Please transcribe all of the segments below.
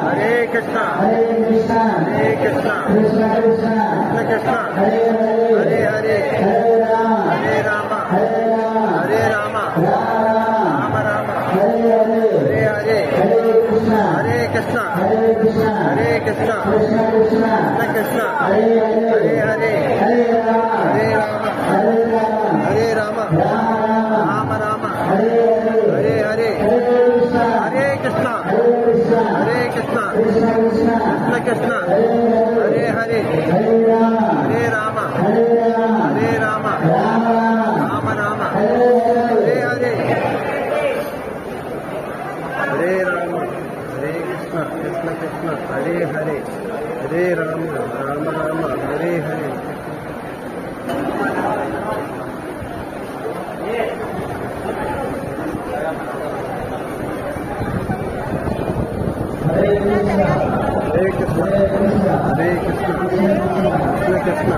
हरे कृष्णा हरे कृष्णा कृष्ण कृष्ण हरे हरे हरे राम हरे राम राम राम हरे हरे हरे कृष्णा हरे कृष्णा कृष्ण कृष्ण हरे हरे हरे राम राम राम हरे हरे हरे कृष्णा हरे कृष्णा कृष्ण कृष्ण हरे हरे हरे राम राम राम हरे हरे हरे राम हरे कृष्ण कृष्ण हरे हरे राम राम हरे हरे हरे कृष्ण कृष्ण कृष्ण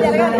జరగాలి